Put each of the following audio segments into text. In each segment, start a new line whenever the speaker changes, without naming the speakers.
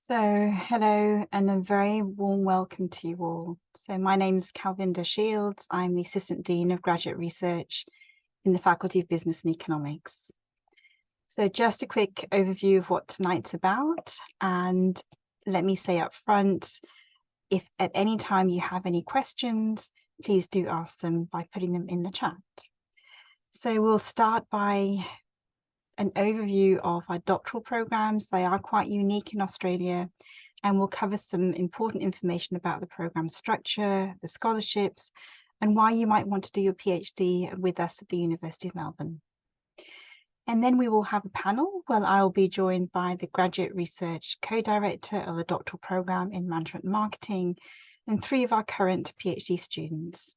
Hello and a very warm welcome to you all. My name is Calvinda Shields. I'm the Assistant Dean of Graduate Research in the Faculty of Business and Economics. Just a quick overview of what tonight's about, and let me say up front, if at any time you have any questions, please do ask them by putting them in the chat. We'll start by an overview of our doctoral programs. They are quite unique in Australia, and we'll cover some important information about the program structure, the scholarships, and why you might want to do your PhD with us at the University of Melbourne. And then we will have a panel where I'll be joined by the Graduate Research Co-Director of the doctoral program in Management Marketing and 3 of our current PhD students.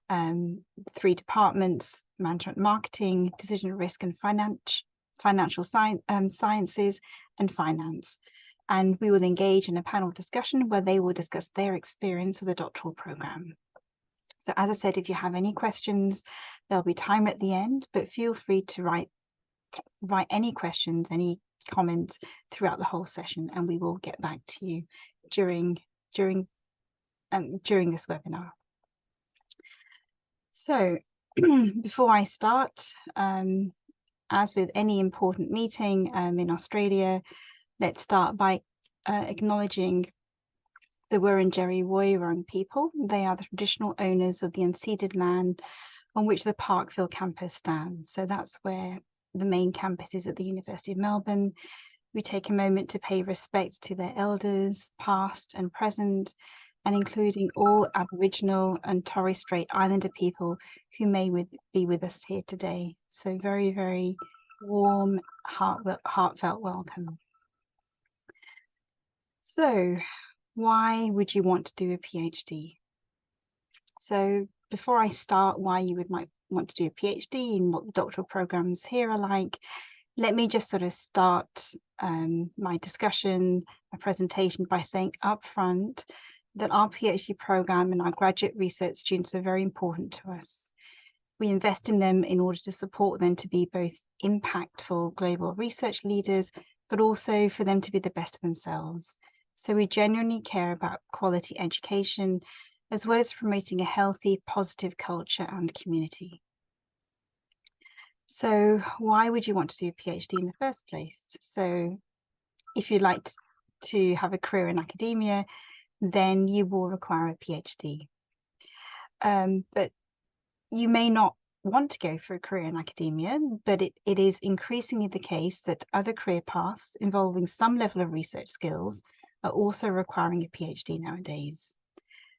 3 departments: Management Marketing, Decision Risk and Financial Sciences, and Finance. And we will engage in a panel discussion where they will discuss their experience of the doctoral program. So as I said, if you have any questions, there'll be time at the end, but feel free to write any questions, any comments throughout the whole session, and we will get back to you during this webinar. So before I start, as with any important meeting in Australia, let's start by acknowledging the Wurundjeri Woi-wurrung people. They are the traditional owners of the unceded land on which the Parkville campus stands. So that's where the main campus is at the University of Melbourne. We take a moment to pay respect to their elders, past and present, and including all Aboriginal and Torres Strait Islander people who may be with us here today. So very, very warm, heartfelt welcome. So why would you want to do a PhD? So before I start why you might want to do a PhD and what the doctoral programs here are like, let me just sort of start my discussion, my presentation by saying upfront that our PhD program and our graduate research students are very important to us. We invest in them in order to support them to be both impactful global research leaders, but also for them to be the best of themselves. So we genuinely care about quality education, as well as promoting a healthy, positive culture and community. So why would you want to do a PhD in the first place? So if you'd like to have a career in academia, then you will require a PhD. But you may not want to go for a career in academia, but it is increasingly the case that other career paths involving some level of research skills are also requiring a PhD nowadays.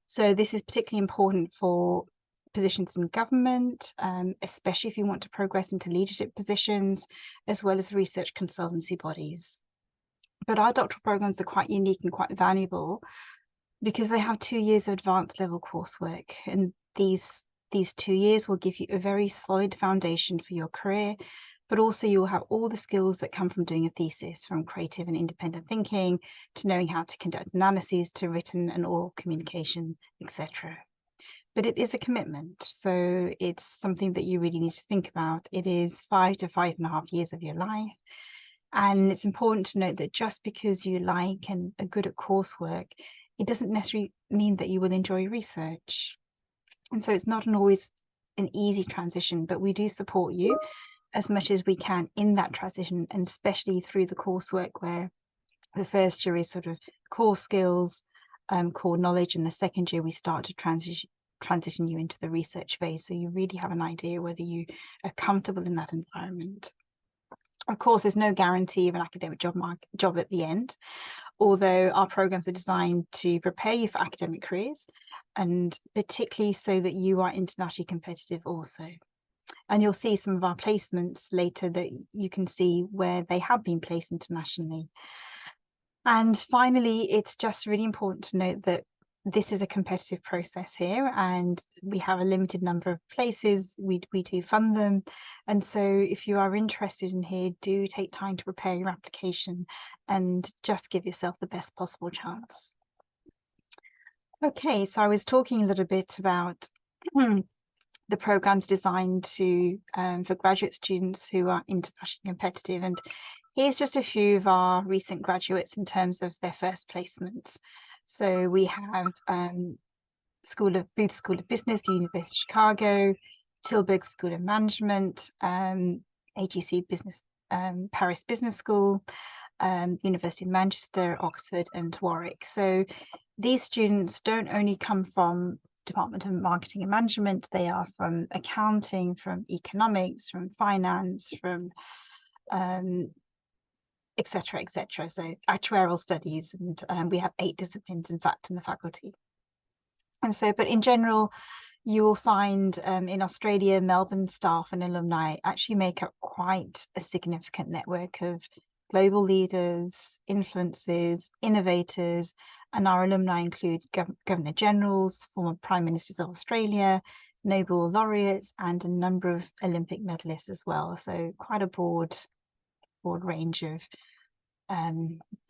So this is particularly important for positions in government, especially if you want to progress into leadership positions, as well as research consultancy bodies. But our doctoral programs are quite unique and quite valuable because they have 2 years of advanced level coursework, and these 2 years will give you a very solid foundation for your career, but also you'll have all the skills that come from doing a thesis, from creative and independent thinking to knowing how to conduct analyses to written and oral communication, etc. But it is a commitment, so it's something that you really need to think about. It is 5 to 5.5 years of your life, and it's important to note that just because you like and are good at coursework, it doesn't necessarily mean that you will enjoy research. And so it's not always an easy transition, but we do support you as much as we can in that transition, and especially through the coursework where the first year is sort of core skills, core knowledge, and the second year we start to transition you into the research phase. So you really have an idea whether you are comfortable in that environment. Of course, there's no guarantee of an academic job at the end, although our programs are designed to prepare you for academic careers, and particularly so that you are internationally competitive also. And you'll see some of our placements later that you can see where they have been placed internationally. And finally, it's just really important to note that this is a competitive process here, and we have a limited number of places. We do fund them, and so if you are interested in here, do take time to prepare your application and just give yourself the best possible chance. Okay, so I was talking a little bit about the programs designed to for graduate students who are internationally competitive, and here's just a few of our recent graduates in terms of their first placements. So we have Booth School of Business, the University of Chicago, Tilburg School of Management, AGC Business, Paris Business School, University of Manchester, Oxford, and Warwick. So these students don't only come from Department of Marketing and Management, they are from accounting, from economics, from finance, from etc., etc. So actuarial studies, and we have 8 disciplines, in fact, in the faculty. And so, but in general, you will find in Australia, Melbourne staff and alumni actually make up quite a significant network of global leaders, influencers, innovators, and our alumni include Governor Generals, former Prime Ministers of Australia, Nobel laureates, and a number of Olympic medalists as well. So quite a broad range of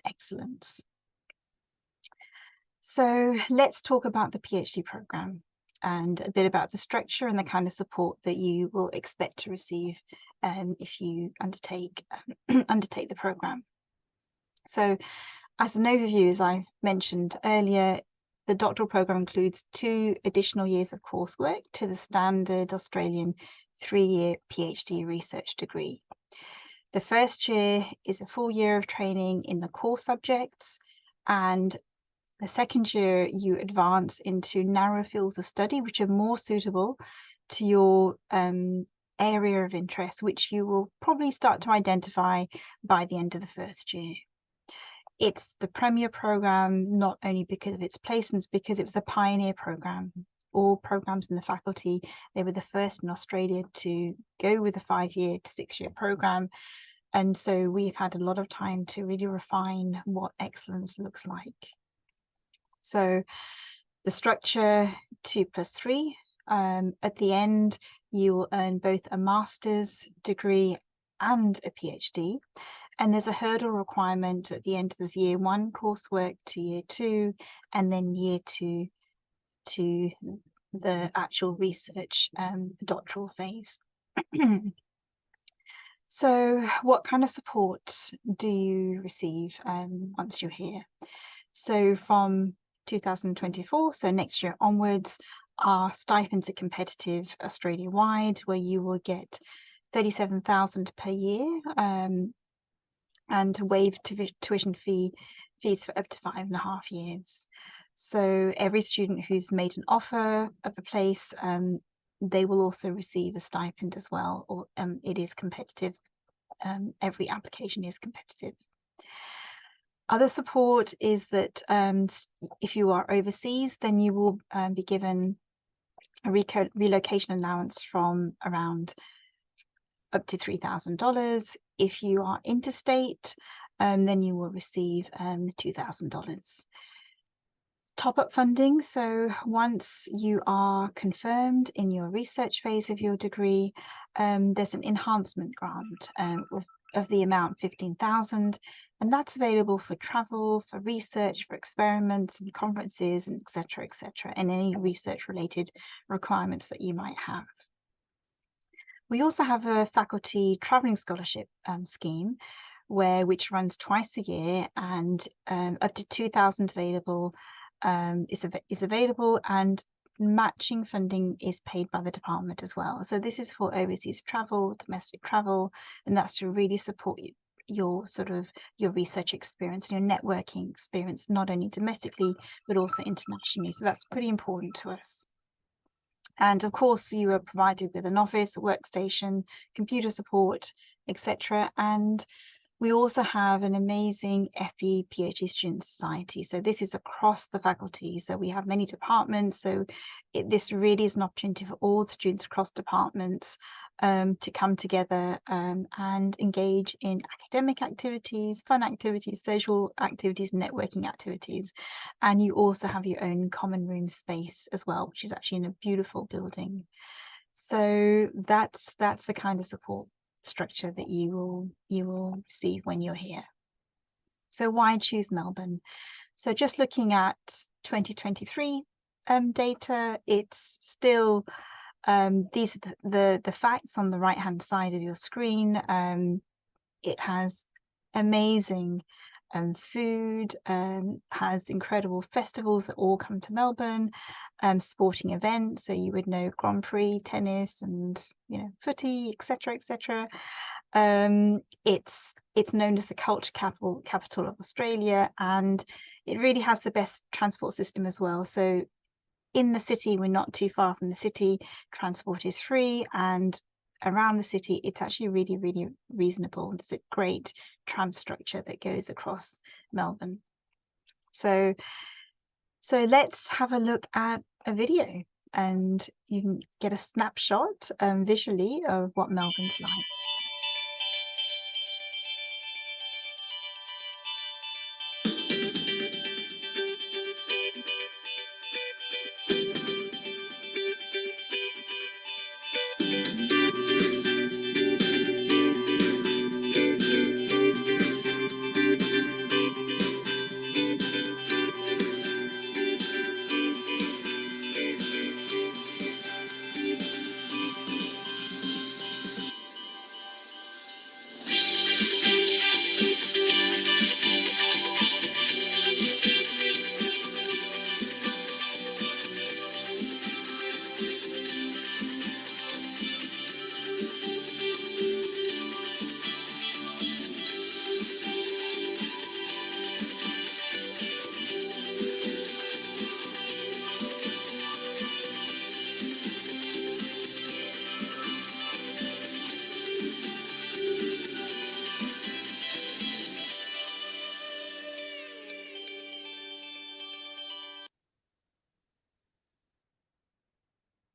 excellence. So let's talk about the PhD program and a bit about the structure and the kind of support that you will expect to receive if you undertake the program. So as an overview, as I mentioned earlier, the doctoral program includes 2 additional years of coursework to the standard Australian 3-year PhD research degree. The first year is a full year of training in the core subjects, and the second year you advance into narrow fields of study which are more suitable to your area of interest, which you will probably start to identify by the end of the first year. It's the premier program, not only because of its placements, because it was a pioneer program. All programs in the faculty, they were the first in Australia to go with a 5-year to 6-year program. And so we've had a lot of time to really refine what excellence looks like. So the structure 2+3, at the end, you will earn both a master's degree and a PhD. And there's a hurdle requirement at the end of year 1 coursework to year 2, and then year 2 to the actual research doctoral phase. So what kind of support do you receive once you're here? So from 2024, so next year onwards, our stipends are competitive Australia-wide, where you will get $37,000 per year and waived tuition fees for up to 5.5 years. So every student who's made an offer of a place, they will also receive a stipend as well, or it is competitive. Every application is competitive. Other support is that if you are overseas, then you will be given a relocation allowance from around up to $3,000. If you are interstate, then you will receive $2,000. Top-up funding. So once you are confirmed in your research phase of your degree, there's an enhancement grant of the amount $15,000, and that's available for travel, for research, for experiments and conferences, and etc., and any research-related requirements that you might have. We also have a faculty traveling scholarship scheme, which runs twice a year, and up to $2,000 available is available, and matching funding is paid by the department as well. So this is for overseas travel, domestic travel, and that's to really support your research experience and your networking experience, not only domestically but also internationally. So that's pretty important to us. And of course, you are provided with an office, a workstation, computer support, etc. And we also have an amazing FBE PhD Student Society. So this is across the faculty. So we have many departments. So this really is an opportunity for all the students across departments to come together and engage in academic activities, fun activities, social activities, networking activities. And you also have your own common room space as well, which is actually in a beautiful building. So that's the kind of support structure that you will receive when you're here. So why choose Melbourne? So just looking at 2023 data, it's still these are the facts on the right hand side of your screen. It has amazing food, has incredible festivals that all come to Melbourne, sporting events. So you would know Grand Prix, tennis, and footy, etc., etc. It's known as the culture capital of Australia, and it really has the best transport system as well. So in the city, we're not too far from the city. Transport is free, and around the city, it's actually really, really reasonable. There's a great tram structure that goes across Melbourne. So let's have a look at a video, and you can get a snapshot visually of what Melbourne's like.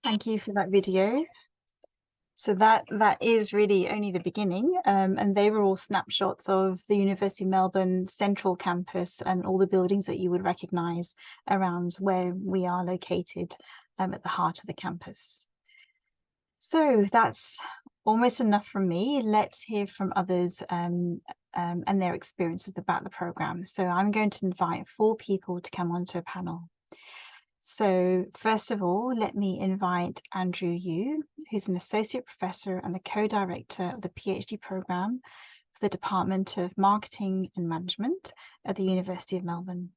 Thank you for that video. So that is really only the beginning, and they were all snapshots of the University of Melbourne Central Campus and all the buildings that you would recognise around where we are located, at the heart of the campus. So that's almost enough from me. Let's hear from others and their experiences about the programme. So I'm going to invite 4 people to come onto a panel. So first of all, let me invite Andrew Yu, who's an associate professor and the co-director of the PhD programme for the Department of Marketing and Management at the University of Melbourne.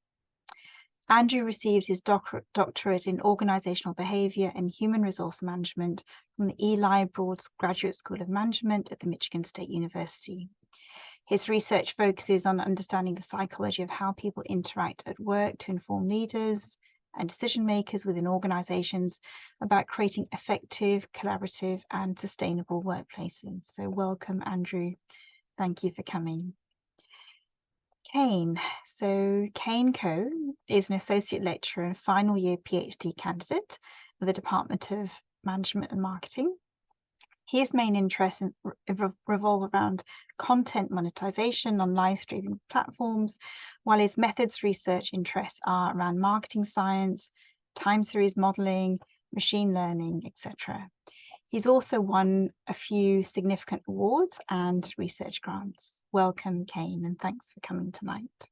Andrew received his doctorate in organisational behaviour and human resource management from the Eli Broad Graduate School of Management at the Michigan State University. His research focuses on understanding the psychology of how people interact at work to inform leaders and decision makers within organizations about creating effective, collaborative, and sustainable workplaces. So welcome, Andrew. Thank you for coming. Kane. So Kane Coe is an associate lecturer and final year PhD candidate at the Department of Management and Marketing. His main interests revolve around content monetization on live streaming platforms, while his methods research interests are around marketing science, time series modeling, machine learning, etc. He's also won a few significant awards and research grants. Welcome, Kane, and thanks for coming tonight.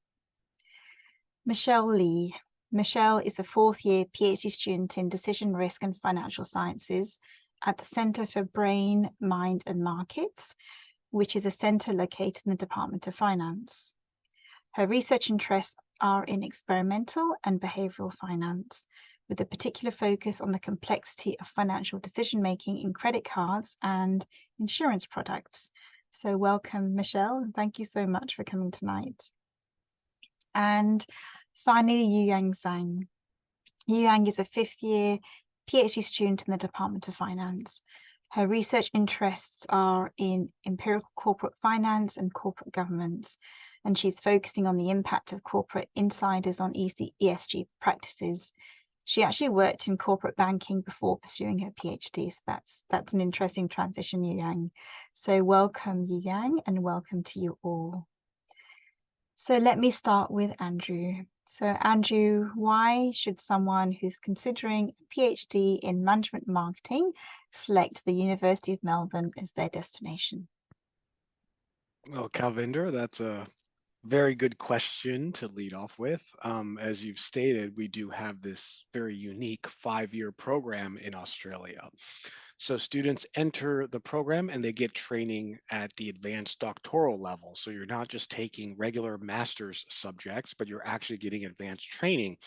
Michelle Lee. Michelle is a 4th year PhD student in Decision Risk and Financial Sciences at the Centre for Brain, Mind and Markets, which is a centre located in the Department of Finance. Her research interests are in experimental and behavioural finance, with a particular focus on the complexity of financial decision-making in credit cards and insurance products. So welcome, Michelle, and thank you so much for coming tonight. And finally, Yu-Yang Zhang. Yu-Yang is a 5th year PhD student in the Department of Finance. Her research interests are in empirical corporate finance and corporate governance, and she's focusing on the impact of corporate insiders on ESG practices. She actually worked in corporate banking before pursuing her PhD, so that's an interesting transition, Yu-Yang. So welcome, Yu-Yang, and welcome to you all. So let me start with Andrew. So Andrew, why should someone who's considering a PhD in management marketing select the University of Melbourne as their destination?
Well, Calvinder, that's a very good question to lead off with. As you've stated, we do have this very unique 5-year program in Australia. So students enter the program and they get training at the advanced doctoral level. So you're not just taking regular master's subjects, but you're actually getting advanced training.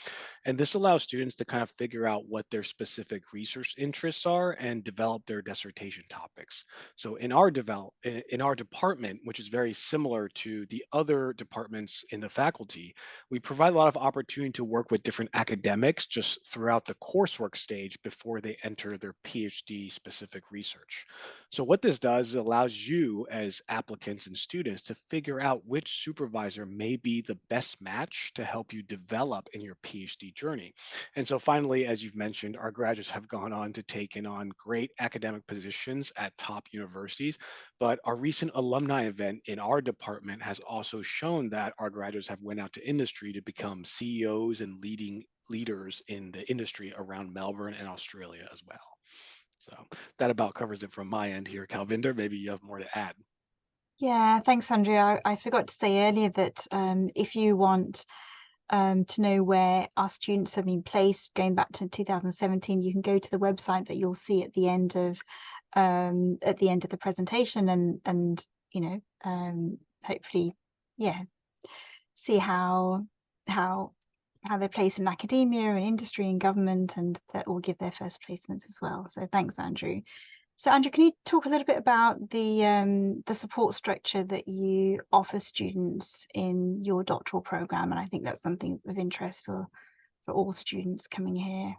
And this allows students to kind of figure out what their specific research interests are and develop their dissertation topics. So in our department, which is very similar to the other departments in the faculty, we provide a lot of opportunity to work with different academics just throughout the coursework stage before they enter their PhD specific research. So what this does is allows you as applicants and students to figure out which supervisor may be the best match to help you develop in your PhD journey. And so finally, as you've mentioned, our graduates have gone on to take on great academic positions at top universities. But our recent alumni event in our department has also shown that our graduates have went out to industry to become CEOs and leading leaders in the industry around Melbourne and Australia as well. So that about covers it from my end here, Calvinder. Maybe you have more to add.
Yeah, thanks, Andrea. I forgot to say earlier that if you want to know where our students have been placed going back to 2017, you can go to the website that you'll see at the end of the presentation, and hopefully, yeah, see how they're placed in academia and industry and government, and that will give their first placements as well. So thanks, Andrew. So Andrew, can you talk a little bit about the support structure that you offer students in your doctoral program? And I think that's something of interest for all students coming here.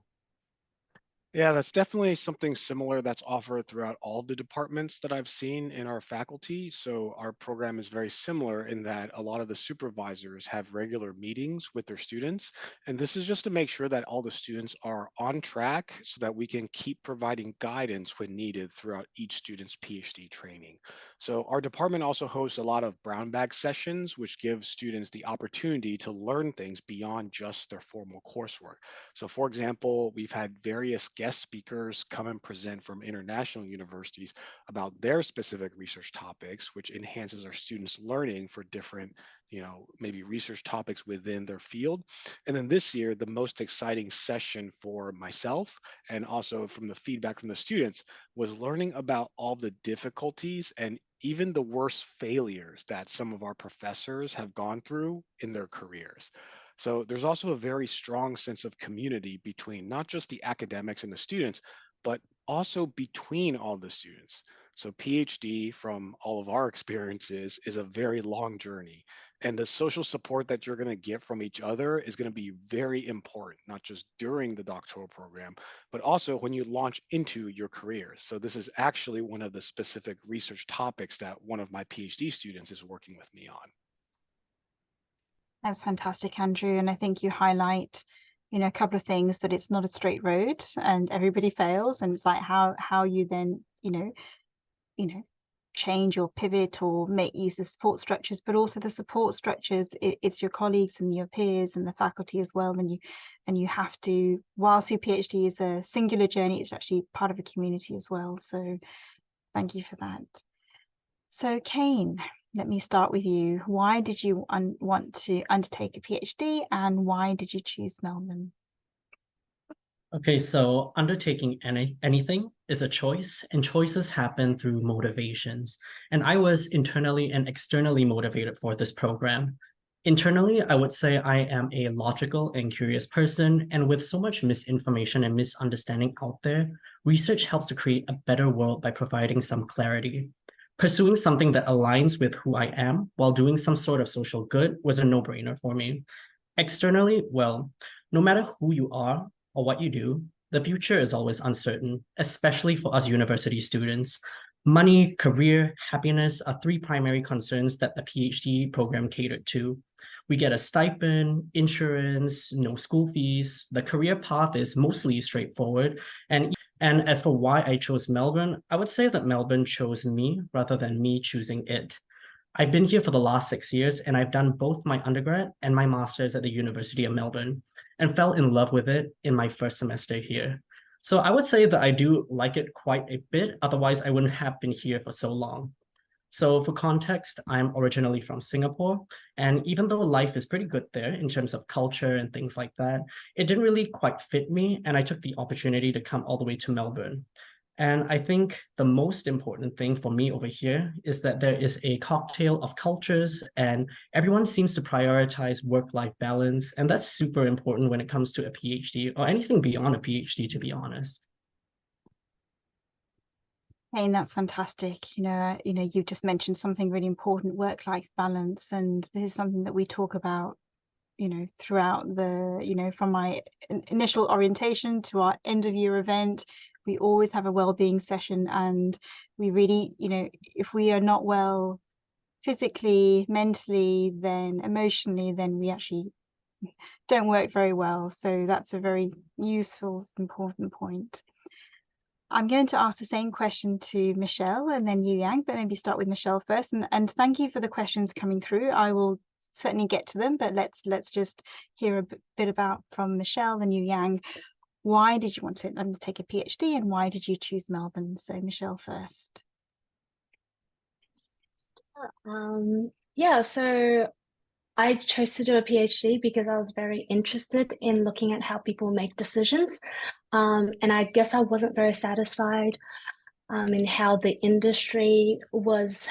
Yeah, that's definitely something similar that's offered throughout all the departments that I've seen in our faculty. So our program is very similar in that a lot of the supervisors have regular meetings with their students. And this is just to make sure that all the students are on track so that we can keep providing guidance when needed throughout each student's PhD training. So our department also hosts a lot of brown bag sessions, which give students the opportunity to learn things beyond just their formal coursework. So, for example, we've had various guest speakers come and present from international universities about their specific research topics, which enhances our students' learning for different, maybe research topics within their field. And then this year, the most exciting session for myself and also from the feedback from the students was learning about all the difficulties and even the worst failures that some of our professors have gone through in their careers. So there's also a very strong sense of community between not just the academics and the students, but also between all the students. So PhD, from all of our experiences, is a very long journey. And the social support that you're going to get from each other is going to be very important, not just during the doctoral program, but also when you launch into your career. So this is actually one of the specific research topics that one of my PhD students is working with me on.
That's fantastic, Andrew. And I think you highlight, a couple of things, that it's not a straight road and everybody fails. And it's like how you then, change or pivot or make use of support structures, but also the support structures, it's your colleagues and your peers and the faculty as well. And you have to, whilst your PhD is a singular journey, it's actually part of a community as well. So thank you for that. So Kane, let me start with you. Why did you want to undertake a PhD, and why did you choose Melbourne?
Okay, so undertaking anything is a choice, and choices happen through motivations. And I was internally and externally motivated for this program. Internally, I would say I am a logical and curious person, and with so much misinformation and misunderstanding out there, research helps to create a better world by providing some clarity. Pursuing something that aligns with who I am while doing some sort of social good was a no-brainer for me. Externally, well, no matter who you are or what you do, the future is always uncertain, especially for us university students. Money, career, happiness are three primary concerns that the PhD program catered to. We get a stipend, insurance, no school fees. The career path is mostly straightforward. And as for why I chose Melbourne, I would say that Melbourne chose me rather than me choosing it. I've been here for the last 6 years, and I've done both my undergrad and my master's at the University of Melbourne and fell in love with it in my first semester here. So I would say that I do like it quite a bit, otherwise I wouldn't have been here for so long. So for context, I'm originally from Singapore, and even though life is pretty good there in terms of culture and things like that, it didn't really quite fit me, and I took the opportunity to come all the way to Melbourne. And I think the most important thing for me over here is that there is a cocktail of cultures and everyone seems to prioritize work-life balance. And that's super important when it comes to a PhD or anything beyond a PhD, to be honest.
And that's fantastic. You just mentioned something really important, work-life balance. And this is something that we talk about, throughout from my initial orientation to our end of year event. We always have a well-being session, and we really, if we are not well physically, mentally, then emotionally, then we actually don't work very well. So that's a very useful, important point. I'm going to ask the same question to Michelle and then Yu Yang, but maybe start with Michelle first. And thank you for the questions coming through. I will certainly get to them, but let's just hear a bit about from Michelle and Yu Yang. Why did you want to undertake a PhD and why did you choose Melbourne? So Michelle first.
Yeah, so I chose to do a PhD because I was very interested in looking at how people make decisions. And I guess I wasn't very satisfied in how the industry was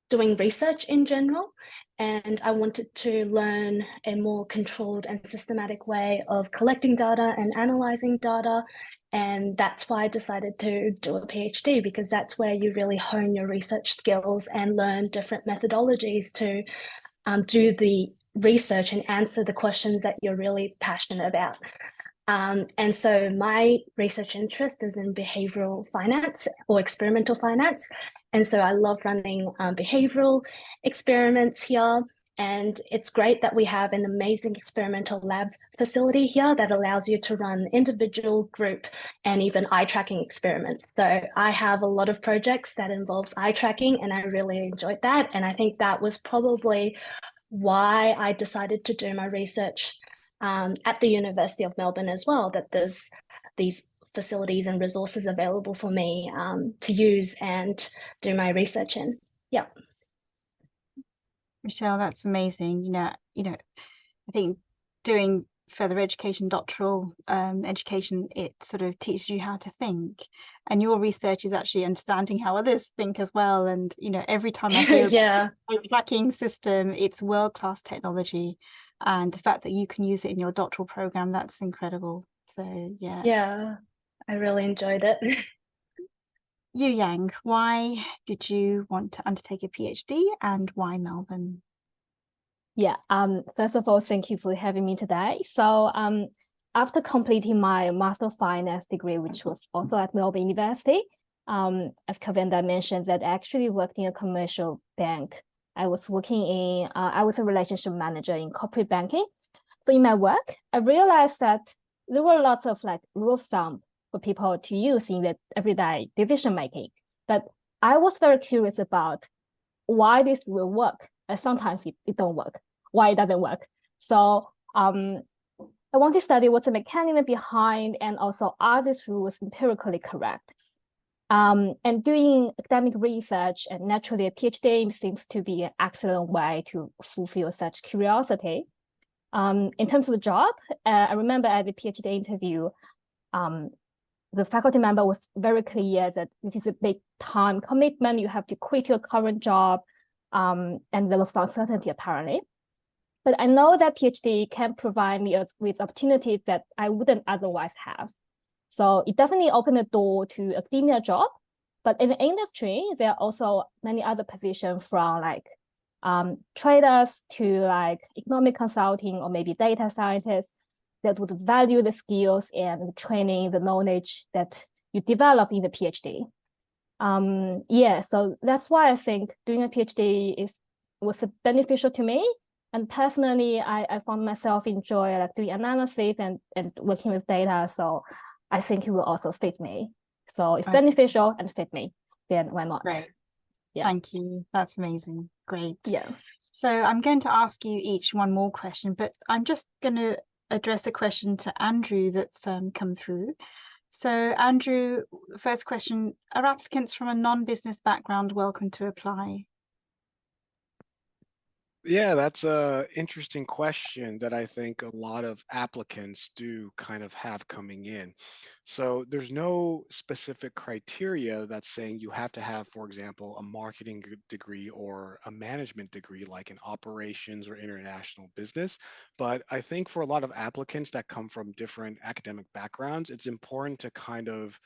doing research in general. And I wanted to learn a more controlled and systematic way of collecting data and analyzing data. And that's why I decided to do a PhD, because that's where you really hone your research skills and learn different methodologies to do the research and answer the questions that you're really passionate about. And so my research interest is in behavioral finance or experimental finance. And so I love running behavioral experiments here. And it's great that we have an amazing experimental lab facility here that allows you to run individual, group, and even eye tracking experiments. So I have a lot of projects that involves eye tracking, and I really enjoyed that. And I think that was probably why I decided to do my research at the University of Melbourne as well, that there's these facilities and resources available for me to use and do my research in. Yeah.
Michelle, that's amazing. I think doing further education, doctoral education, it sort of teaches you how to think, and your research is actually understanding how others think as well. And every time I hear
yeah,
about a tracking system, it's world-class technology, and the fact that you can use it in your doctoral program, that's incredible. So
yeah, I really enjoyed it.
Yu Yang, why did you want to undertake a PhD and why Melbourne?
Yeah, first of all, thank you for having me today. So after completing my Master of Finance degree, which was also at Melbourne University, as Kavenda mentioned, that I actually worked in a commercial bank. I was a relationship manager in corporate banking. So in my work, I realized that there were lots of rule of thumb for people to use in the everyday decision making. But I was very curious about why this will work. And sometimes it don't work. Why it doesn't work? So I want to study what's the mechanism behind, and also are these rules empirically correct? And doing academic research, and naturally a PhD seems to be an excellent way to fulfill such curiosity. In terms of the job, I remember at the PhD interview, the faculty member was very clear that this is a big time commitment. You have to quit your current job, and there was uncertainty apparently. But I know that PhD can provide me with opportunities that I wouldn't otherwise have. So it definitely opened the door to academia job. But in the industry, there are also many other positions from traders to economic consulting or maybe data scientists that would value the skills and the training, the knowledge that you develop in the PhD. So that's why I think doing a PhD was beneficial to me. And personally, I found myself enjoy doing analysis and working with data. So I think it will also fit me. So it's beneficial and fit me. Then why not?
Great.
Yeah.
Thank you. That's amazing. Great.
Yeah.
So I'm going to ask you each one more question, but I'm just going to address a question to Andrew that's come through. So Andrew, first question, are applicants from a non-business background welcome to apply?
Yeah, that's a interesting question that I think a lot of applicants do kind of have coming in. So there's no specific criteria that's saying you have to have, for example, a marketing degree or a management degree like in operations or international business. But I think for a lot of applicants that come from different academic backgrounds, it's important to kind of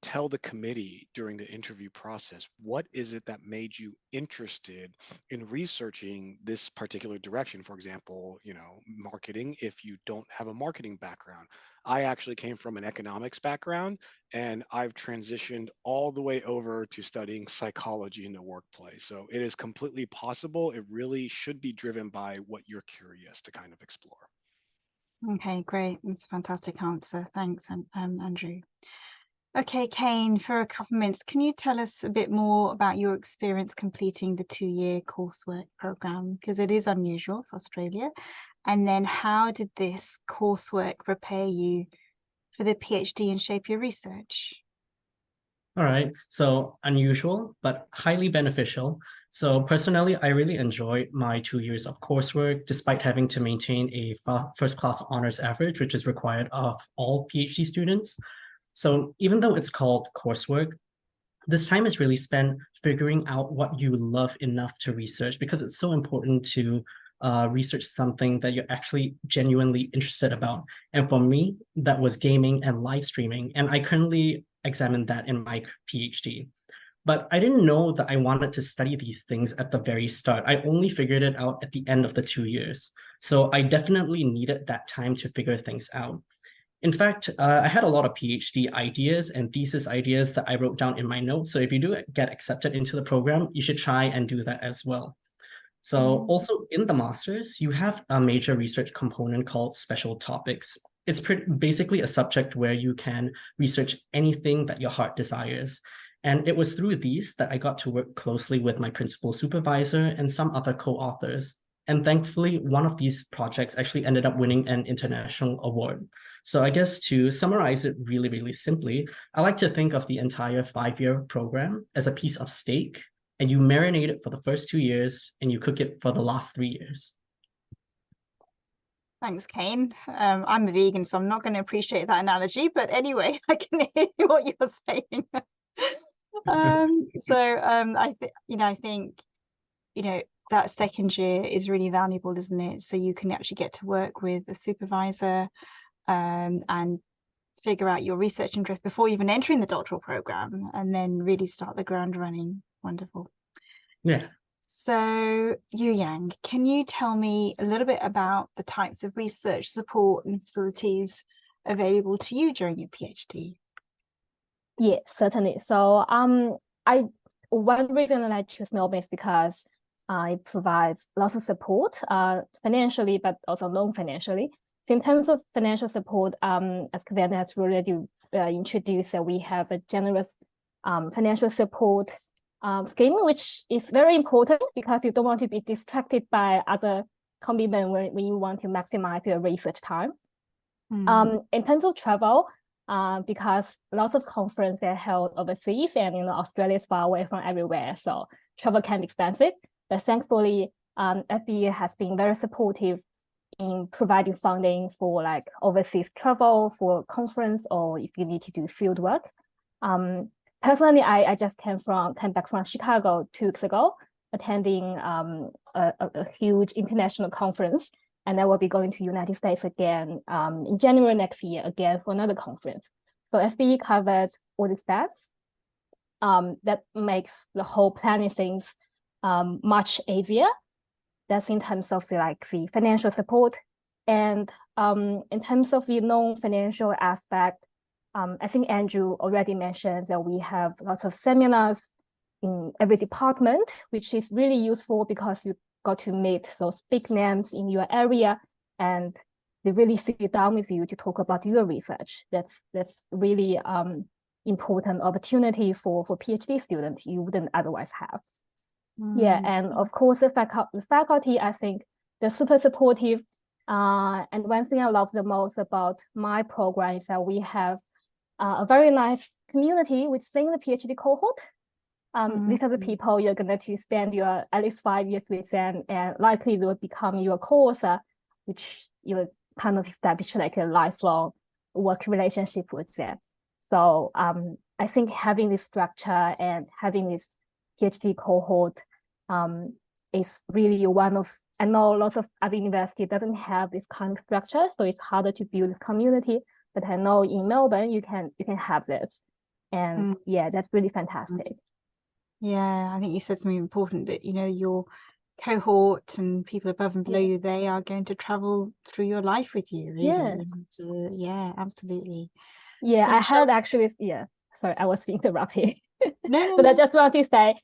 tell the committee during the interview process, what is it that made you interested in researching this particular direction? For example, marketing, if you don't have a marketing background. I actually came from an economics background, and I've transitioned all the way over to studying psychology in the workplace. So it is completely possible. It really should be driven by what you're curious to kind of explore.
Okay, great. That's a fantastic answer. Thanks, Andrew. Okay, Kane, for a couple of minutes, can you tell us a bit more about your experience completing the 2-year coursework program? Because it is unusual for Australia. And then how did this coursework prepare you for the PhD and shape your research?
All right, so unusual, but highly beneficial. So personally, I really enjoyed my 2 years of coursework, despite having to maintain a first-class honors average, which is required of all PhD students. So even though it's called coursework, this time is really spent figuring out what you love enough to research, because it's so important to research something that you're actually genuinely interested about. And for me, that was gaming and live streaming. And I currently examine that in my PhD. But I didn't know that I wanted to study these things at the very start. I only figured it out at the end of the 2 years. So I definitely needed that time to figure things out. In fact, I had a lot of PhD ideas and thesis ideas that I wrote down in my notes. So if you do get accepted into the program, you should try and do that as well. So also in the master's, you have a major research component called special topics. It's basically a subject where you can research anything that your heart desires. And it was through these that I got to work closely with my principal supervisor and some other co-authors. And thankfully, one of these projects actually ended up winning an international award. So I guess to summarize it really, really simply, I like to think of the entire 5-year program as a piece of steak, and you marinate it for the first 2 years and you cook it for the last 3 years.
Thanks, Kane. I'm a vegan, so I'm not going to appreciate that analogy, but anyway, I can hear what you're saying. I think, that second year is really valuable, isn't it? So you can actually get to work with a supervisor and figure out your research interest before even entering the doctoral program, and then really start the ground running. Wonderful.
Yeah.
So, Yu Yang, can you tell me a little bit about the types of research support and facilities available to you during your PhD?
Yes, certainly. So one reason that I choose Melbourne is because it provides lots of support, financially, but also non-financially. So in terms of financial support, as Kevin has already introduced, we have a generous financial support scheme, which is very important because you don't want to be distracted by other commitments when you want to maximize your research time. In terms of travel, because lots of conferences are held overseas, and Australia is far away from everywhere, so travel can be expensive. But thankfully, FBE has been very supportive in providing funding for like overseas travel for conference, or if you need to do field work. Personally, I just came back from Chicago 2 weeks ago, attending a huge international conference, and I will be going to United States again in January next year again for another conference. So FBE covered all the steps. That makes the whole planning things much easier. That's in terms of the financial support, and in terms of the non-financial aspect. I think Andrew already mentioned that we have lots of seminars in every department, which is really useful because you got to meet those big names in your area, and they really sit down with you to talk about your research. That's really important opportunity for PhD students you wouldn't otherwise have. Yeah, and of course the faculty, I think they're super supportive. And one thing I love the most about my program is that we have a very nice community within the PhD cohort. these are the people you're going to spend your at least 5 years with, and likely they will become your co-author, which you kind of establish like a lifelong work relationship with them. So I think having this structure and having this PhD cohort is really one of, I know lots of other universities doesn't have this kind of structure, so it's harder to build a community, but I know in Melbourne you can have this, and yeah, that's really fantastic.
Yeah, I think you said something important, that your cohort and people above and below you, they are going to travel through your life with you, really. And, yeah, absolutely.
Yeah,
So
I
Michelle,
heard actually, sorry, I was interrupting.
no,
But I just want to say,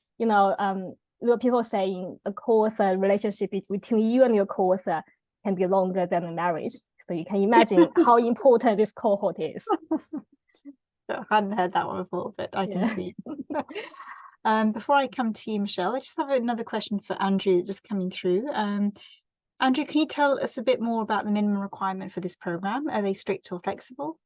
people saying a co-author relationship between you and your co-author can be longer than a marriage. So you can imagine how important this cohort is.
I hadn't heard that one before, but I can see. Before I come to you, Michelle, I just have another question for Andrew just coming through. Andrew, can you tell us a bit more about the minimum requirement for this program? Are they strict or flexible?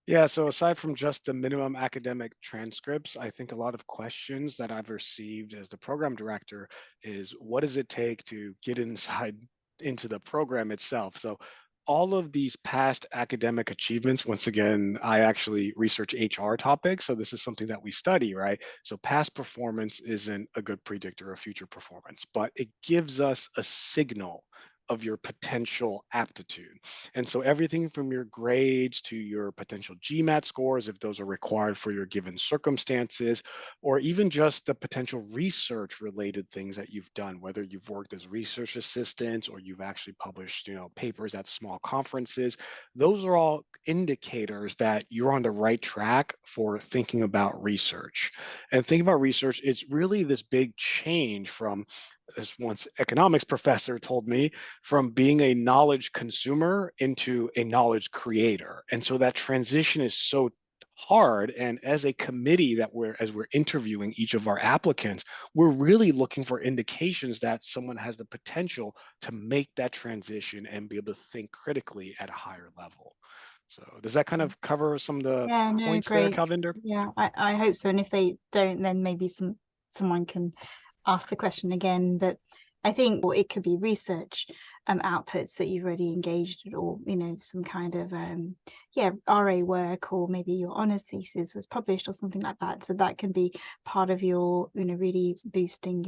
Yeah, so aside from just the minimum academic transcripts, I think a lot of questions that I've received as the program director is, what does it take to get into the program itself? So all of these past academic achievements, once again, I actually research HR topics, so this is something that we study, right? So past performance isn't a good predictor of future performance, but it gives us a signal of your potential aptitude. And so everything from your grades to your potential GMAT scores, if those are required for your given circumstances, or even just the potential research related things that you've done, whether you've worked as research assistant or you've actually published, papers at small conferences, those are all indicators that you're on the right track for thinking about research. And thinking about research, it's really this big change from, as once economics professor told me, from being a knowledge consumer into a knowledge creator. And so that transition is so hard. And as a committee as we're interviewing each of our applicants, we're really looking for indications that someone has the potential to make that transition and be able to think critically at a higher level. So does that kind of cover some of the points there, Kalvinder?
Yeah, I hope so. And if they don't, then maybe someone can ask the question again. But I think it could be research outputs that you've already engaged in, or some kind of RA work, or maybe your honours thesis was published or something like that. So that can be part of your really boosting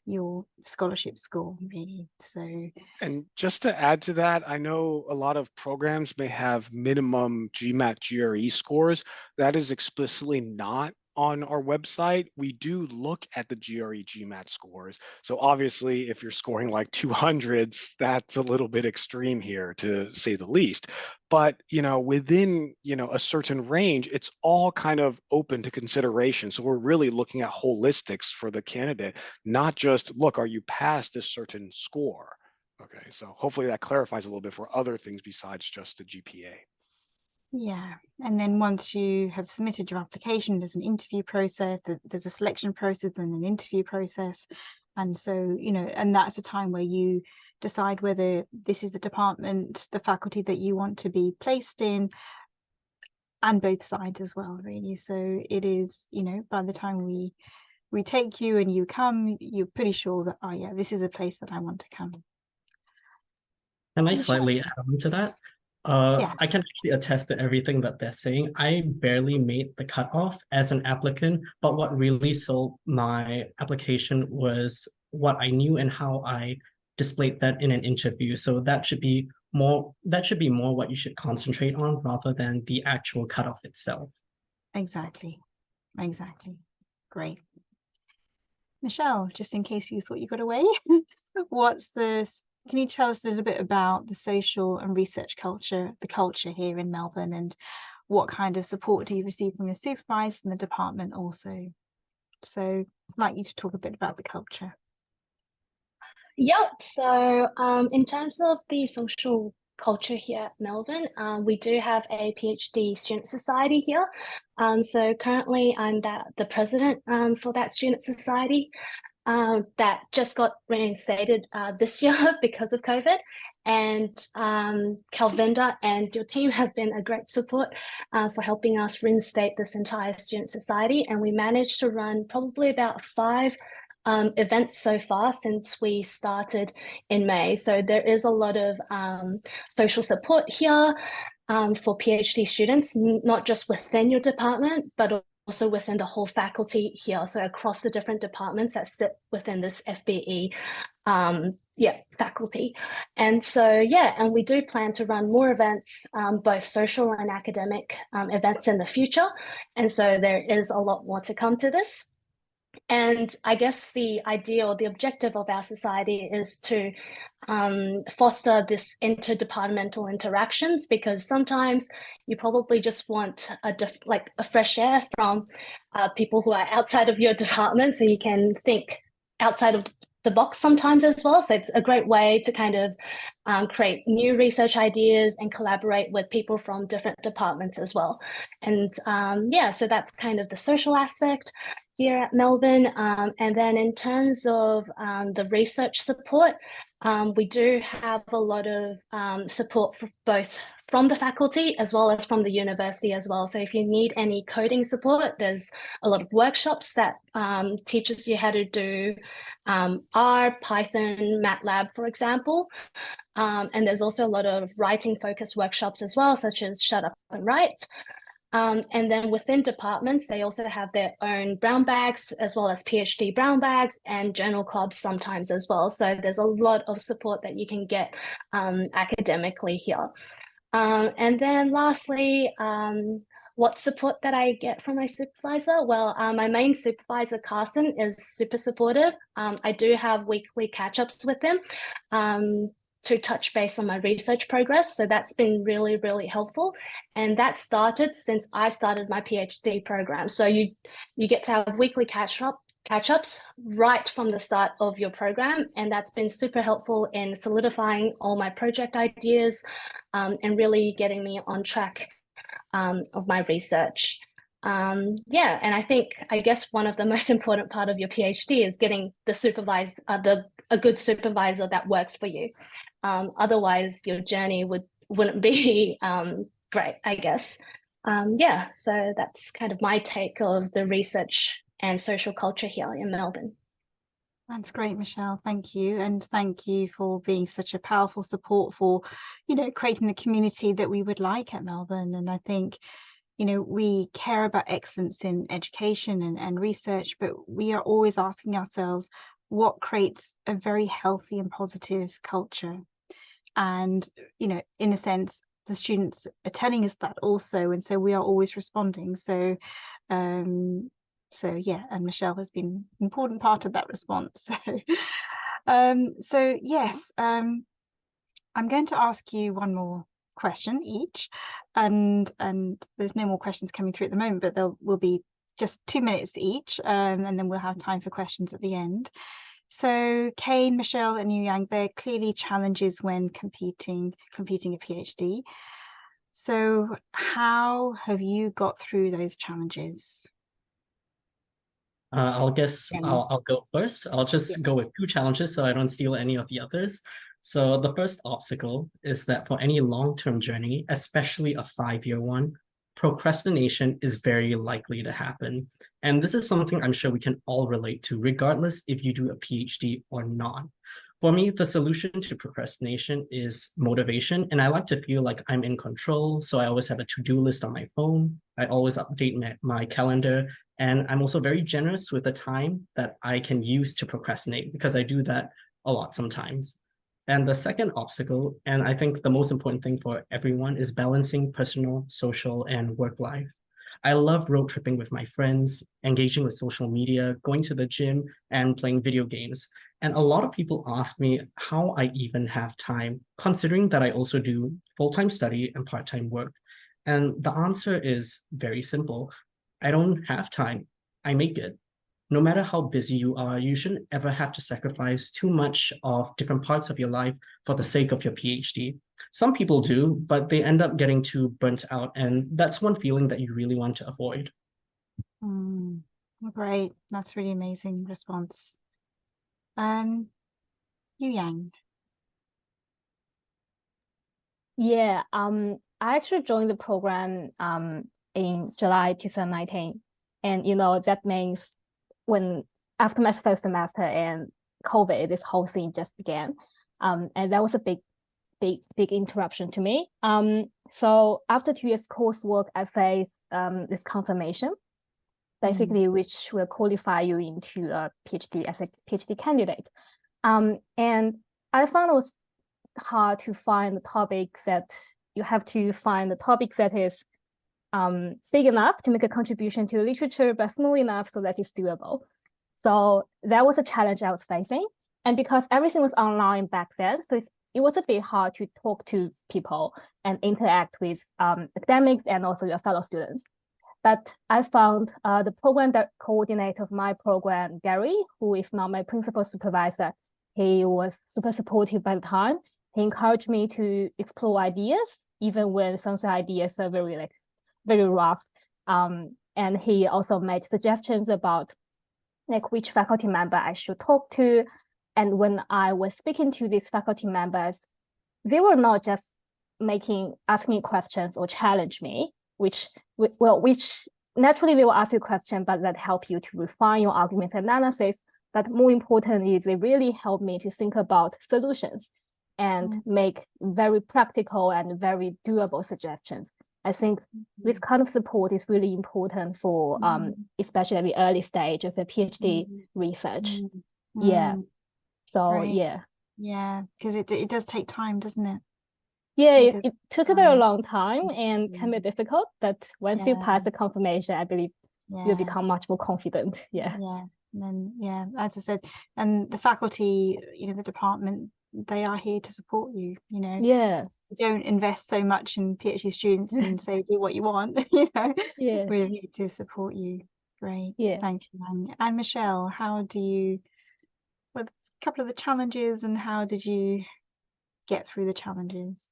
your scholarship score, really. So,
and just to add to that, I know a lot of programs may have minimum GMAT GRE scores. That is explicitly not on our website. We do look at the GRE GMAT scores. So obviously, if you're scoring like 200s, that's a little bit extreme here, to say the least. But within a certain range, it's all kind of open to consideration. So we're really looking at holistics for the candidate, not just, look, are you past this certain score? Okay, so hopefully that clarifies a little bit for other things besides just the GPA.
Yeah, and then once you have submitted your application, there's an interview process, there's a selection process, then an interview process. And so, and that's a time where you decide whether this is the department, the faculty that you want to be placed in, and both sides as well, really. So it is, by the time we take you and you come, you're pretty sure that, oh yeah, this is a place that I want to come.
Can I slightly add on to that? I can actually attest to everything that they're saying. I barely made the cutoff as an applicant, but what really sold my application was what I knew and how I displayed that in an interview. So that should be more what you should concentrate on rather than the actual cutoff itself.
Exactly. Great. Michelle, just in case you thought you got away, can you tell us a little bit about the social and research culture, the culture here in Melbourne, and what kind of support do you receive from your supervisors and the department also? So I'd like you to talk a bit about the culture.
Yep. So in terms of the social culture here at Melbourne, we do have a PhD student society here. So currently I'm the president for that student society. that just got reinstated this year because of COVID. And Calvinda and your team has been a great support for helping us reinstate this entire student society. And we managed to run probably about 5 events so far since we started in May. So there is a lot of social support here for PhD students, not just within your department, but also within the whole faculty here. So across the different departments that sit within this FBE faculty. And so, and we do plan to run more events, both social and academic events in the future. And so there is a lot more to come to this. And I guess the idea or the objective of our society is to foster this interdepartmental interactions, because sometimes you probably just want a fresh air from people who are outside of your department, so you can think outside of the box sometimes as well. So it's a great way to kind of create new research ideas and collaborate with people from different departments as well. And so that's kind of the social aspect here at Melbourne. And then in terms of the research support, we do have a lot of support for both from the faculty as well as from the university as well. So if you need any coding support, there's a lot of workshops that teaches you how to do R, Python, MATLAB, for example. And there's also a lot of writing focused workshops as well, such as Shut Up and Write. And then within departments, they also have their own brown bags, as well as PhD brown bags and journal clubs sometimes as well. So there's a lot of support that you can get academically here. And then lastly, what support that I get from my supervisor? Well, my main supervisor, Carson, is super supportive. I do have weekly catch-ups with him to touch base on my research progress. So that's been really, really helpful. And that started since I started my PhD program. So you get to have weekly catch-ups right from the start of your program. And that's been super helpful in solidifying all my project ideas and really getting me on track of my research. And I guess one of the most important part of your PhD is getting the a good supervisor that works for you. Otherwise, your journey wouldn't be great, I guess. So that's kind of my take of the research and social culture here in Melbourne.
That's great, Michelle. Thank you. And thank you for being such a powerful support for, creating the community that we would like at Melbourne. And I think, we care about excellence in education and research, but we are always asking ourselves what creates a very healthy and positive culture. And, in a sense, the students are telling us that also. And so we are always responding. So, and Michelle has been an important part of that response. Yes, I'm going to ask you one more question each, and there's no more questions coming through at the moment, but there will be just 2 minutes each, and then we'll have time for questions at the end. So Kane, Michelle, and Yu Yang, they're clearly challenges when completing a PhD. So how have you got through those challenges?
I'll go first. I'll just go with 2 challenges so I don't steal any of the others. So the first obstacle is that for any long-term journey, especially a 5-year one, procrastination is very likely to happen. And this is something I'm sure we can all relate to, regardless if you do a PhD or not. For me, the solution to procrastination is motivation, and I like to feel like I'm in control, so I always have a to-do list on my phone. I always update my calendar, and I'm also very generous with the time that I can use to procrastinate, because I do that a lot sometimes. And the second obstacle, and I think the most important thing for everyone, is balancing personal, social, and work life. I love road tripping with my friends, engaging with social media, going to the gym, and playing video games. And a lot of people ask me how I even have time, considering that I also do full-time study and part-time work. And the answer is very simple. I don't have time. I make it. No matter how busy you are, you shouldn't ever have to sacrifice too much of different parts of your life for the sake of your PhD. Some people do, but they end up getting too burnt out, and that's one feeling that you really want to avoid.
Great. That's really amazing response. Yu Yang.
Yeah, I actually joined the program in July 2019. And that means when after my first semester and COVID, this whole thing just began. And that was a big interruption to me. So after 2 years coursework, I faced this confirmation, basically, which will qualify you into a PhD as a PhD candidate. And I found it was hard to find the topics that you have to find the topic that is big enough to make a contribution to literature, but small enough so that it's doable. So that was a challenge I was facing. And because everything was online back then, so it was a bit hard to talk to people and interact with academics and also your fellow students. But I found the program coordinator of my program, Gary, who is now my principal supervisor. He was super supportive by the time. He encouraged me to explore ideas, even when some of the ideas are very rough. And he also made suggestions about which faculty member I should talk to. And when I was speaking to these faculty members, they were not just asking me questions or challenge me, which naturally they will ask you questions, but that help you to refine your argument analysis. But more importantly, they really help me to think about solutions and make very practical and very doable suggestions. I think this kind of support is really important for especially at the early stage of the PhD research. Yeah. So
Right.
yeah.
Yeah, because it does take time, doesn't it?
Yeah,
It
it
does
took a
take
very
time.
long time and can be difficult, but once you pass the confirmation, I believe you'll
Yeah.
become much more confident. Yeah.
Yeah. And then, as I said, and the faculty, the department, they are here to support you,
Yeah.
Don't invest so much in PhD students and say, do what you want,
Yeah.
We're here to support you. Great.
Yeah.
Thanks, Yang. And Michelle, what's a couple of the challenges and how did you get through the challenges?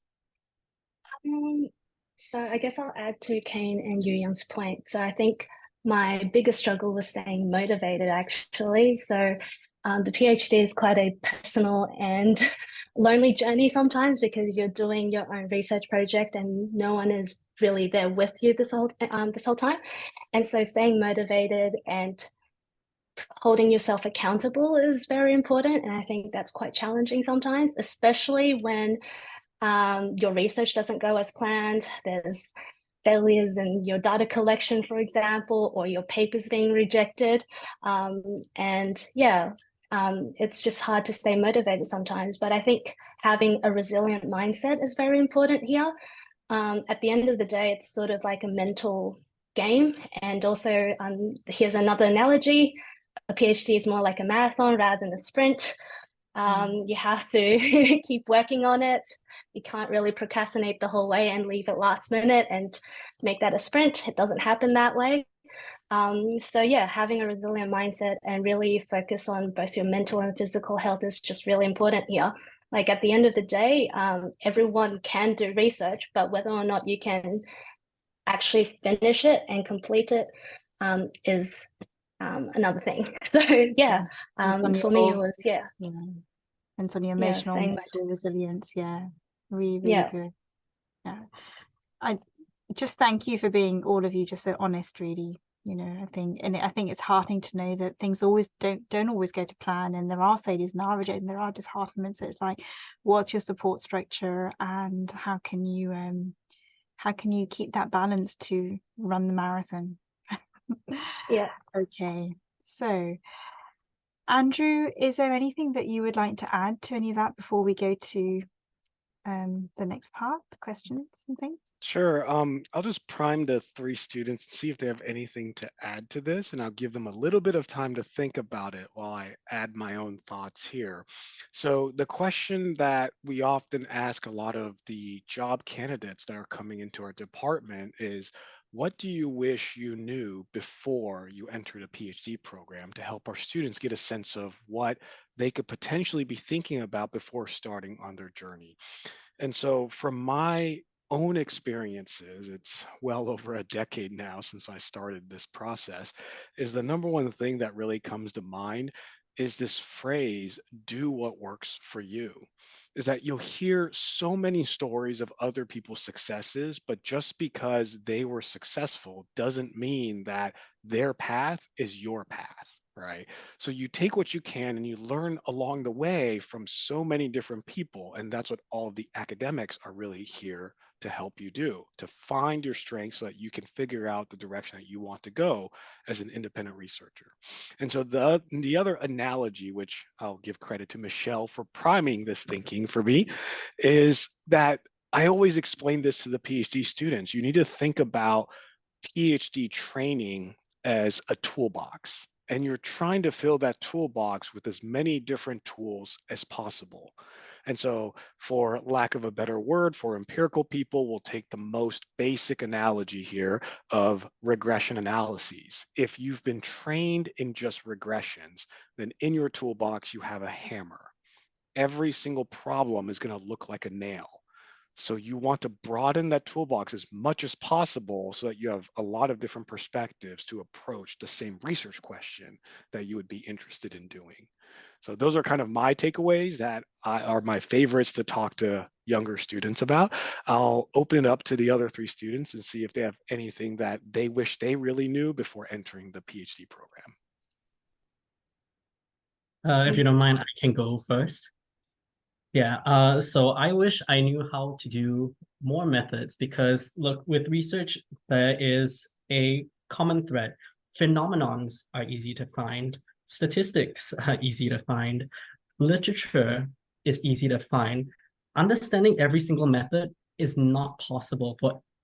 So I guess I'll add to Kane and Yu Young's point. So I think my biggest struggle was staying motivated, actually. So the PhD is quite a personal and lonely journey sometimes because you're doing your own research project and no one is really there with you this whole time. And so staying motivated and holding yourself accountable is very important. And I think that's quite challenging sometimes, especially when your research doesn't go as planned. There's failures in your data collection, for example, or your papers being rejected. It's just hard to stay motivated sometimes. But I think having a resilient mindset is very important here. At the end of the day, it's sort of like a mental game. And also, here's another analogy. A PhD is more like a marathon rather than a sprint. You have to keep working on it. You can't really procrastinate the whole way and leave it last minute and make that a sprint. It doesn't happen that way. Having a resilient mindset and really focus on both your mental and physical health is just really important here. Like at the end of the day, everyone can do research, but whether or not you can actually finish it and complete it is another thing. So for me it was
And on your emotional and mental resilience. Really good. I just thank you for being, all of you, just so honest, really. I think it's heartening to know that things don't always go to plan, and there are failures and there are rejections, there are disheartenments. So it's like, what's your support structure and how can you keep that balance to run the marathon? Okay, so Andrew, is there anything that you would like to add to any of that before we go to the next part, the questions and things?
Sure. I'll just prime the 3 students and see if they have anything to add to this, and I'll give them a little bit of time to think about it while I add my own thoughts here. So the question that we often ask a lot of the job candidates that are coming into our department is, what do you wish you knew before you entered a PhD program, to help our students get a sense of what they could potentially be thinking about before starting on their journey? And so from my own experiences, it's well over a decade now since I started this process, is the number one thing that really comes to mind is this phrase, do what works for you. Is that you'll hear so many stories of other people's successes, but just because they were successful doesn't mean that their path is your path, right? So you take what you can and you learn along the way from so many different people. And that's what all of the academics are really here to help you do, to find your strengths so that you can figure out the direction that you want to go as an independent researcher. And so the other analogy, which I'll give credit to Michelle for priming this thinking for me, is that I always explain this to the PhD students. You need to think about PhD training as a toolbox, and you're trying to fill that toolbox with as many different tools as possible. And so, for lack of a better word, for empirical people, we'll take the most basic analogy here of regression analyses. If you've been trained in just regressions, then in your toolbox, you have a hammer. Every single problem is going to look like a nail. So you want to broaden that toolbox as much as possible so that you have a lot of different perspectives to approach the same research question that you would be interested in doing. So those are kind of my takeaways that are my favorites to talk to younger students about. I'll open it up to the other 3 students and see if they have anything that they wish they really knew before entering the PhD program.
If you don't mind, I can go first. Yeah, so I wish I knew how to do more methods because look, with research, there is a common thread. Phenomenons are easy to find, statistics are easy to find, literature is easy to find. Understanding every single method is not possible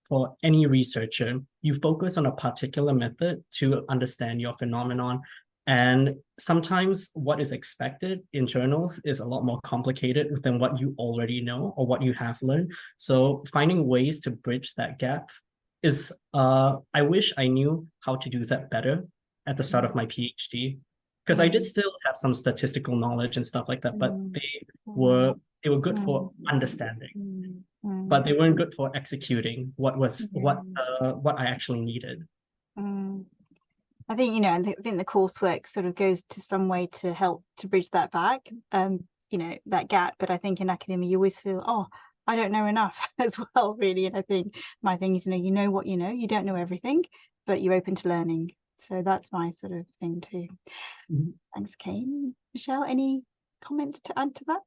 for any researcher. You focus on a particular method to understand your phenomenon. And sometimes what is expected in journals is a lot more complicated than what you already know or what you have learned. So finding ways to bridge that gap is, I wish I knew how to do that better at the start of my PhD. Because I did still have some statistical knowledge and stuff like that, but they were good for understanding, but they weren't good for executing what I actually needed.
I think, you know, I think the coursework sort of goes to some way to help to bridge that back, you know, that gap. But I think in academia, you always feel, oh, I don't know enough as well, really. And I think my thing is, you know what you know, you don't know everything, but you're open to learning. So that's my sort of thing too. Thanks, Kane. Michelle, any comment to add to that?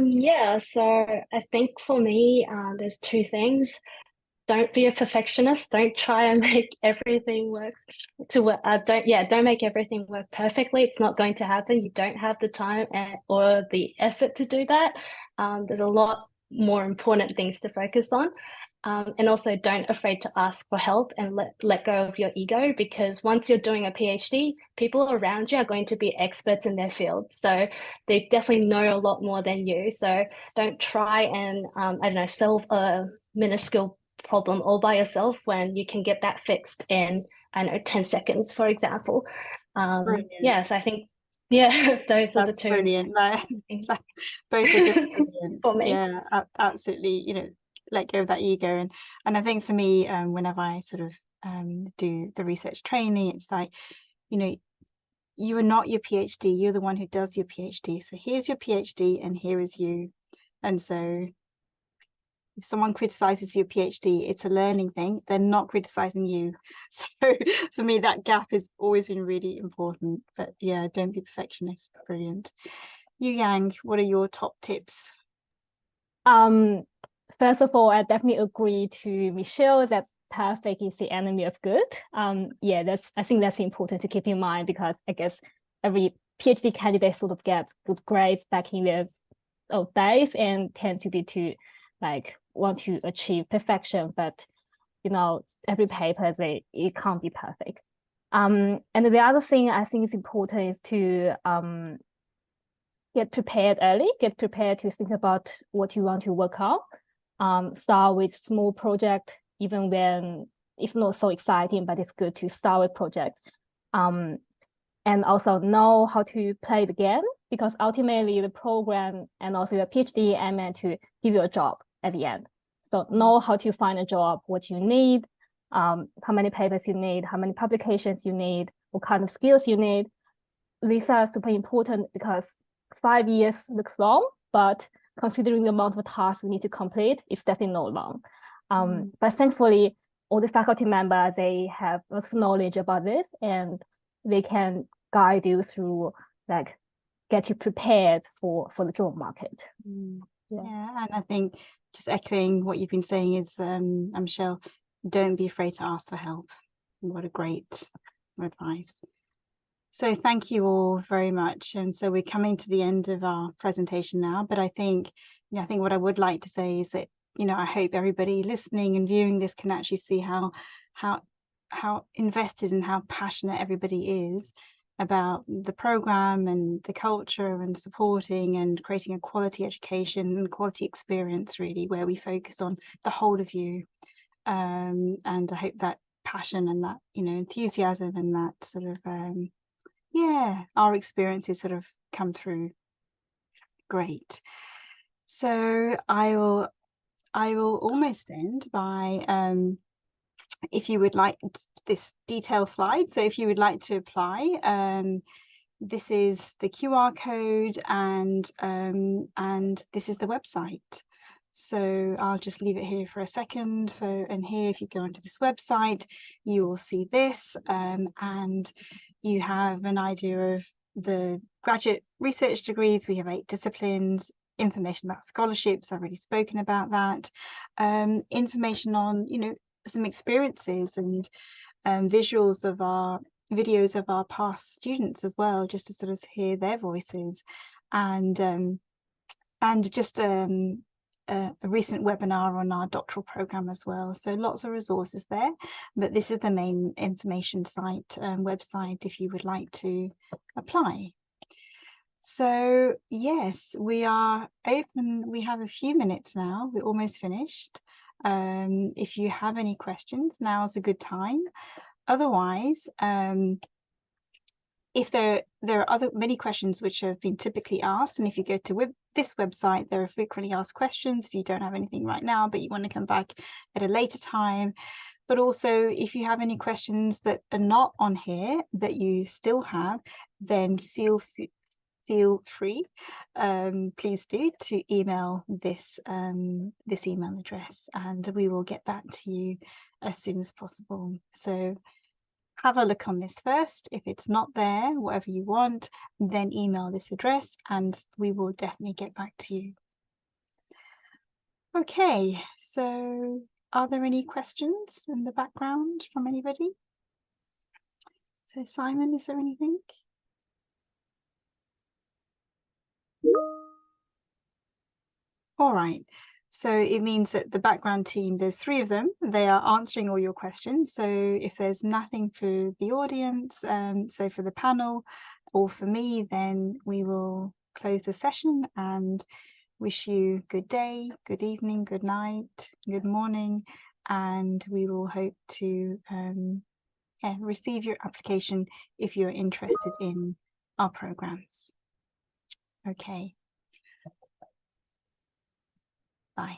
Yeah, so I think for me, there's 2 things. Don't be a perfectionist. Don't try and make everything work don't make everything work perfectly. It's not going to happen. You don't have the time or the effort to do that. There's a lot more important things to focus on. And also don't afraid to ask for help and let go of your ego, because once you're doing a PhD, people around you are going to be experts in their field. So they definitely know a lot more than you. So don't try and, I don't know, solve a minuscule problem all by yourself when you can get that fixed in, I don't know, 10 seconds, for example. Yes, I think, yeah, those are the 2.
Brilliant. Both are just brilliant.
For me.
Yeah, absolutely. You know, let go of that ego. And I think for me, whenever I sort of do the research training, it's like, you know, you are not your PhD. You're the one who does your PhD. So here's your PhD and here is you. And so if someone criticizes your PhD, it's a learning thing. They're not criticizing you. So for me, that gap has always been really important. But yeah, don't be perfectionist. Brilliant. Yu Yang, what are your top tips?
First of all, I definitely agree to Michelle that perfect is the enemy of good. Yeah, I think that's important to keep in mind, because I guess every PhD candidate sort of gets good grades back in their old days and tend to be want to achieve perfection, but you know, every paper it can't be perfect. And the other thing I think is important is to get prepared early, get prepared to think about what you want to work on. Start with small project, even when it's not so exciting, but it's good to start with projects. And also know how to play the game, because ultimately the program and also your PhD are meant to give you a job at the end. So know how to find a job, what you need, how many papers you need, how many publications you need, what kind of skills you need. these are super important because 5 years looks long, but considering the amount of tasks we need to complete, it's definitely not long. But thankfully, all the faculty members, they have lots of knowledge about this, and they can guide you through, like, get you prepared for the job market.
Yeah, and I think just echoing what you've been saying is, Michelle, don't be afraid to ask for help. What a great advice. So thank you all very much. And so we're coming to the end of our presentation now, but I think, I think what I would like to say is that, I hope everybody listening and viewing this can actually see how invested and how passionate everybody is about the program and the culture and supporting and creating a quality education and quality experience, really, where we focus on the whole of you. And I hope that passion and that, enthusiasm and that sort of, our experiences sort of come through. Great. So I will almost end by, if you would like this detail slide. So if you would like to apply, this is the QR code and this is the website. So I'll just leave it here for a second. So, and here, if you go onto this website, you will see this, and you have an idea of the graduate research degrees. We have 8 disciplines, information about scholarships. I've already spoken about that. Information on, some experiences and visuals of our videos of our past students as well, just to sort of hear their voices, and just a recent webinar on our doctoral program as well. So lots of resources there, but this is the main information site, website, if you would like to apply. So yes, we are open. We have a few minutes now. We're almost finished. If you have any questions, now's a good time. Otherwise, if there are many questions which have been typically asked, and if you go to this website, there are frequently asked questions if you don't have anything right now, but you want to come back at a later time. But also, if you have any questions that are not on here that you still have, then feel free, please do, to email this email address, and we will get back to you as soon as possible. So have a look on this first. If it's not there, whatever you want, then email this address and we will definitely get back to you. Okay, so are there any questions in the background from anybody? So Simon, is there anything? All right. So it means that the background team, there's 3 of them, they are answering all your questions. So if there's nothing for the audience, so for the panel or for me, then we will close the session and wish you good day, good evening, good night, good morning, and we will hope to receive your application if you're interested in our programs. Okay. Bye.